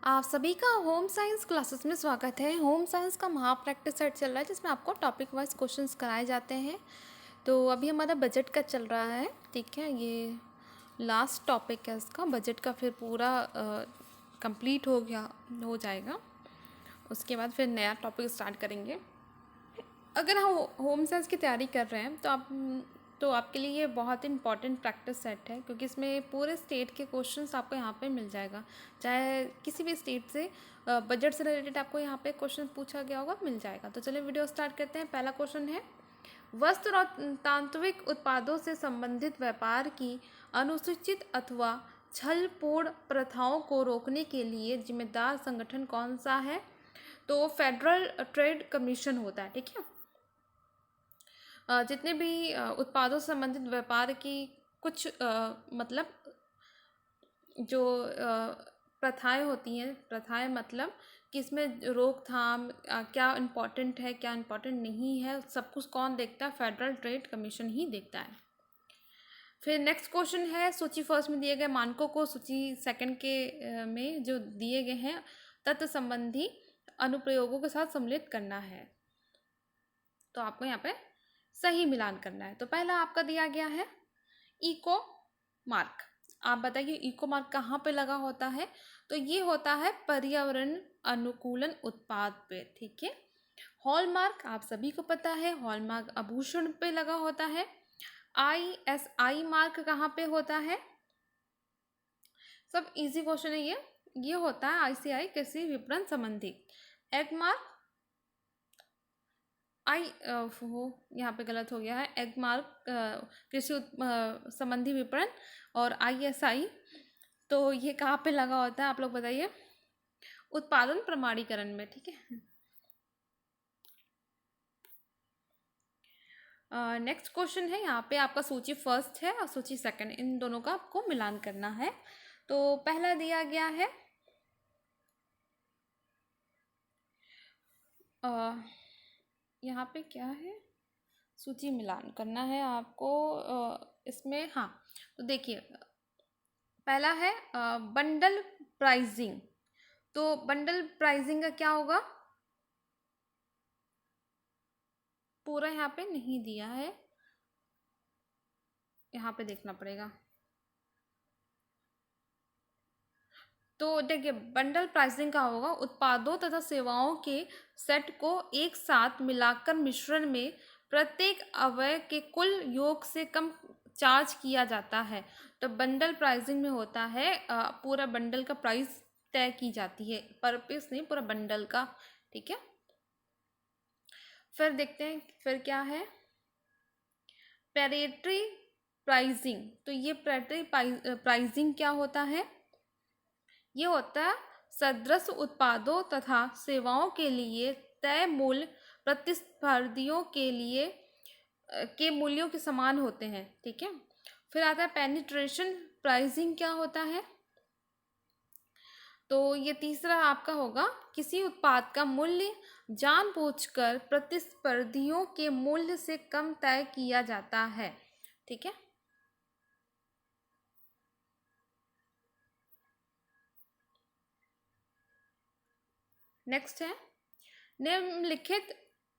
आप सभी का होम साइंस क्लासेस में स्वागत है। होम साइंस का महा प्रैक्टिस सेट चल रहा है जिसमें आपको टॉपिक वाइज क्वेश्चंस कराए जाते हैं। तो अभी हमारा बजट का चल रहा है, ठीक है। ये लास्ट टॉपिक है इसका, बजट का फिर पूरा कंप्लीट हो जाएगा। उसके बाद फिर नया टॉपिक स्टार्ट करेंगे। अगर हम होम साइंस की तैयारी कर रहे हैं तो आपके लिए ये बहुत इंपॉर्टेंट प्रैक्टिस सेट है, क्योंकि इसमें पूरे स्टेट के क्वेश्चंस आपको यहाँ पे मिल जाएगा। चाहे किसी भी स्टेट से बजट से रिलेटेड आपको यहाँ पे क्वेश्चन पूछा गया होगा, मिल जाएगा। तो चलिए वीडियो स्टार्ट करते हैं। पहला क्वेश्चन है, वस्त्र और तांत्रिक उत्पादों से संबंधित व्यापार की अनुसूचित अथवा छलपूर्ण प्रथाओं को रोकने के लिए जिम्मेदार संगठन कौन सा है? तो फेडरल ट्रेड कमीशन होता है, ठीक है। जितने भी उत्पादों से संबंधित व्यापार की कुछ मतलब जो प्रथाएं होती हैं, प्रथाएं मतलब कि इसमें रोकथाम क्या इम्पोर्टेंट है, क्या इम्पोर्टेंट नहीं है, सब कुछ कौन देखता है? फेडरल ट्रेड कमीशन ही देखता है। फिर नेक्स्ट क्वेश्चन है, सूची फर्स्ट में दिए गए मानकों को सूची सेकंड के में जो दिए गए हैं तत्व संबंधी अनुप्रयोगों के साथ सम्मिलित करना है। तो आपको यहाँ पे सही मिलान करना है। तो पहला आपका दिया गया है इको मार्क। आप बताइए इको मार्क कहाँ पे लगा होता है? तो ये होता है पर्यावरण अनुकूलन उत्पाद पे, ठीक है। हॉलमार्क आप सभी को पता है, हॉलमार्क आभूषण पे लगा होता है। ISI मार्क कहाँ पे होता है? सब इजी क्वेश्चन है ये होता है ICI कृषि विपणन संबंधी। एग मार्क यहाँ पे गलत हो गया है, एग मार्क कृषि संबंधी विपणन, और ISI तो ये कहाँ पे लगा होता है आप लोग बताइए? उत्पादन प्रमाणीकरण में, ठीक है। नेक्स्ट क्वेश्चन है, यहाँ पे आपका सूची फर्स्ट है और सूची सेकंड, इन दोनों का आपको मिलान करना है। तो पहला दिया गया है यहाँ पे क्या है, सूची मिलान करना है आपको इसमें। हाँ, तो देखिए पहला है बंडल प्राइसिंग। तो बंडल प्राइसिंग का क्या होगा? पूरा यहाँ पे नहीं दिया है, यहाँ पे देखना पड़ेगा। तो देखिए बंडल प्राइसिंग का होगा, उत्पादों तथा सेवाओं के सेट को एक साथ मिलाकर मिश्रण में प्रत्येक अवयव के कुल योग से कम चार्ज किया जाता है। तो बंडल प्राइसिंग में होता है पूरा बंडल का प्राइस तय की जाती है, पर पीस नहीं, पूरा बंडल का, ठीक है। फिर देखते हैं फिर क्या है, पैरेटरी प्राइसिंग। तो ये पैरेटरी प्राइसिंग क्या होता है? ये होता है सदृश उत्पादों तथा सेवाओं के लिए तय मूल्य प्रतिस्पर्धियों के लिए के मूल्यों के समान होते हैं, ठीक है। फिर आता है पेनिट्रेशन प्राइसिंग। क्या होता है? तो ये तीसरा आपका होगा, किसी उत्पाद का मूल्य जानबूझकर प्रतिस्पर्धियों के मूल्य से कम तय किया जाता है, ठीक है। नेक्स्ट है, निम्नलिखित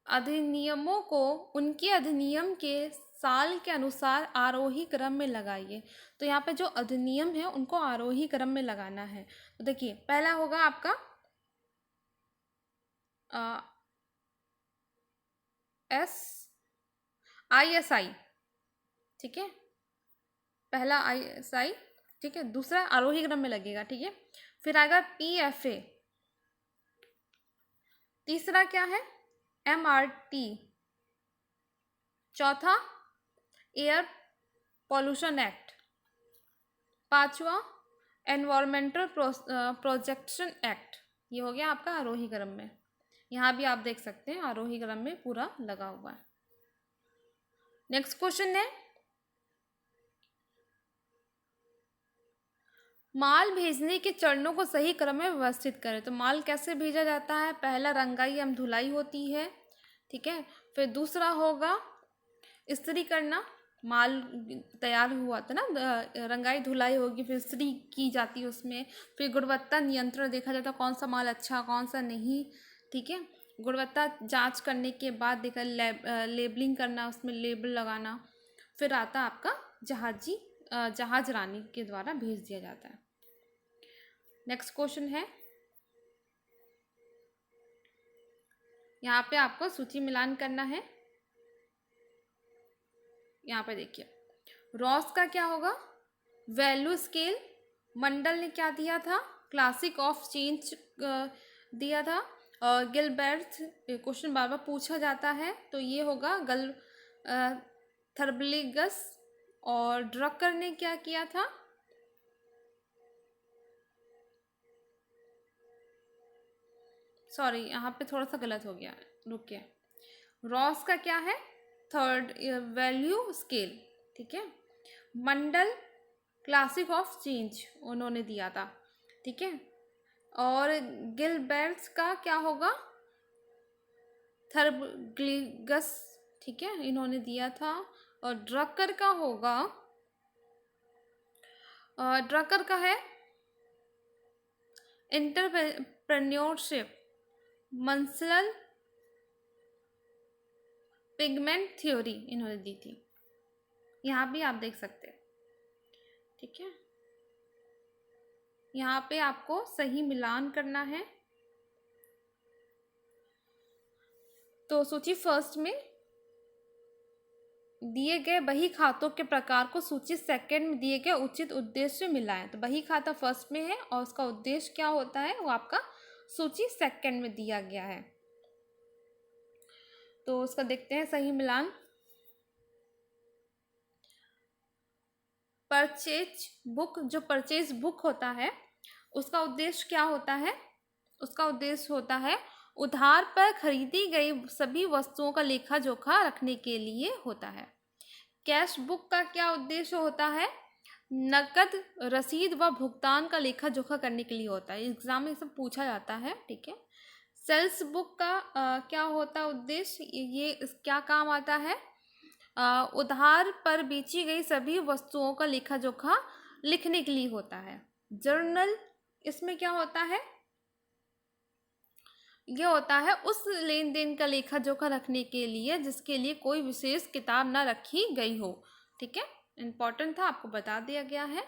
अधिनियमों को उनके अधिनियम के साल के अनुसार आरोही क्रम में लगाइए। तो यहाँ पे जो अधिनियम है उनको आरोही क्रम में लगाना है। तो देखिए पहला होगा आपका ISI, ठीक है। पहला ISI, ठीक है। दूसरा आरोही क्रम में लगेगा, ठीक है। फिर आएगा PFA। तीसरा क्या है? MRT। चौथा एयर पॉल्यूशन एक्ट। पांचवा एनवायरमेंटल प्रोटेक्शन एक्ट। ये हो गया आपका आरोही क्रम में। यहाँ भी आप देख सकते हैं आरोही क्रम में पूरा लगा हुआ है। नेक्स्ट क्वेश्चन है, माल भेजने के चरणों को सही क्रम में व्यवस्थित करें। तो माल कैसे भेजा जाता है? पहला रंगाई एवं धुलाई होती है, ठीक है। फिर दूसरा होगा इस्त्री करना, माल तैयार हुआ था ना, रंगाई धुलाई होगी, फिर इस्त्री की जाती है उसमें, फिर गुणवत्ता नियंत्रण देखा जाता है कौन सा माल अच्छा कौन सा नहीं, ठीक है। गुणवत्ता जांच करने के बाद देखा लेबलिंग करना, उसमें लेबल लगाना, फिर आता आपका जहाज रानी के द्वारा भेज दिया जाता है। नेक्स्ट क्वेश्चन है, यहाँ पे आपको सूची मिलान करना है। यहाँ पे देखिए रॉस का क्या होगा, वैल्यू स्केल। मंडल ने क्या दिया था, क्लासिक ऑफ चेंज दिया था। गिलबर्ट, क्वेश्चन बार बार पूछा जाता है तो ये होगा थर्बलिगस। और ड्रकर ने क्या किया था, सॉरी यहाँ पे थोड़ा सा गलत हो गया, रुकिए। रॉस का क्या है, थर्ड वैल्यू स्केल, ठीक है। मंडल क्लासिक ऑफ चेंज उन्होंने दिया था, ठीक है। और गिलबर्ट्स का क्या होगा, थर्बलिगस, ठीक है, इन्होंने दिया था। और ड्रकर का होगा, ड्रकर का है एंटरप्रेन्योरशिप, मंसल पिगमेंट थ्योरी इन्होंने दी थी। यहाँ भी आप देख सकते हैं, ठीक है। यहाँ पे आपको सही मिलान करना है। तो सूची फर्स्ट में दिए गए बही खातों के प्रकार को सूची सेकंड में दिए गए उचित उद्देश्य से मिलाएं। तो बही खाता फर्स्ट में है और उसका उद्देश्य क्या होता है वो आपका सूची सेकंड में दिया गया है। तो उसका देखते हैं सही मिलान। परचेज बुक, जो परचेज बुक होता है उसका उद्देश्य क्या होता है, उसका उद्देश्य होता है उधार पर खरीदी गई सभी वस्तुओं का लेखा जोखा रखने के लिए होता है। कैश बुक का क्या उद्देश्य होता है, नकद रसीद व भुगतान का लेखा जोखा करने के लिए होता है, एग्जाम में सब पूछा जाता है, ठीक है। सेल्स बुक का क्या होता है उद्देश्य, ये क्या काम आता है, उधार पर बेची गई सभी वस्तुओं का लेखा जोखा लिखने के लिए होता है। जर्नल, इसमें क्या होता है, ये होता है उस लेन देन का लेखा जोखा रखने के लिए जिसके लिए कोई विशेष किताब ना रखी गई हो, ठीक है। इंपॉर्टेंट था, आपको बता दिया गया है।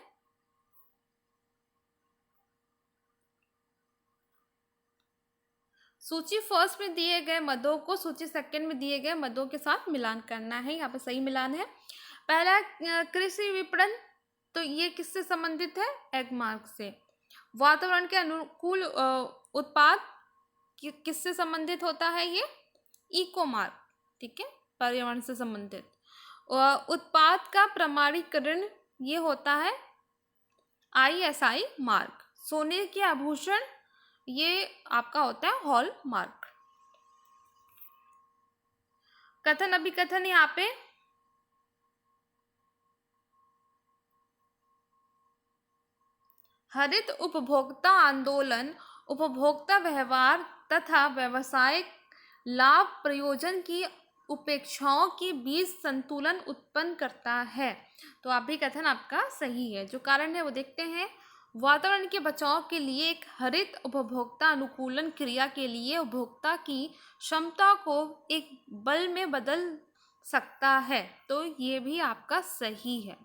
सूची फर्स्ट में दिए गए मदों को सूची सेकंड में दिए गए मदों के साथ मिलान करना है। यहाँ पे सही मिलान है। पहला कृषि विपणन, तो ये किससे संबंधित है, एगमार्क से। वातावरण के अनुकूल उत्पाद किससे संबंधित होता है, ये इकोमार्क, ठीक है, पर्यावरण से संबंधित। उत्पाद का प्रमाणीकरण ये होता है ISI मार्क। सोने के आभूषण ये आपका होता है हॉलमार्क। कथन अभिकथन, यहाँ पे हरित उपभोक्ता आंदोलन उपभोक्ता व्यवहार तथा व्यवसायिक लाभ प्रयोजन की उपेक्षाओं के बीच संतुलन उत्पन्न करता है। तो अभिकथन आपका सही है। जो कारण है वो देखते हैं। वातावरण के बचाव के लिए एक हरित उपभोक्ता अनुकूलन क्रिया के लिए उपभोक्ता की क्षमता को एक बल में बदल सकता है, तो ये भी आपका सही है।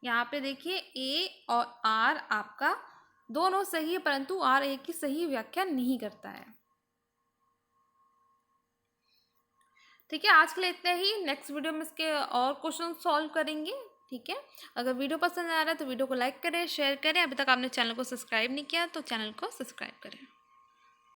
यहाँ पे देखिए A और R आपका दोनों सही है, परंतु R A की सही व्याख्या नहीं करता है। ठीक है, आज के लिए इतना ही। नेक्स्ट वीडियो में इसके और क्वेश्चन सॉल्व करेंगे, ठीक है। अगर वीडियो पसंद आ रहा है तो वीडियो को लाइक करें, शेयर करें। अभी तक आपने चैनल को सब्सक्राइब नहीं किया तो चैनल को सब्सक्राइब करें।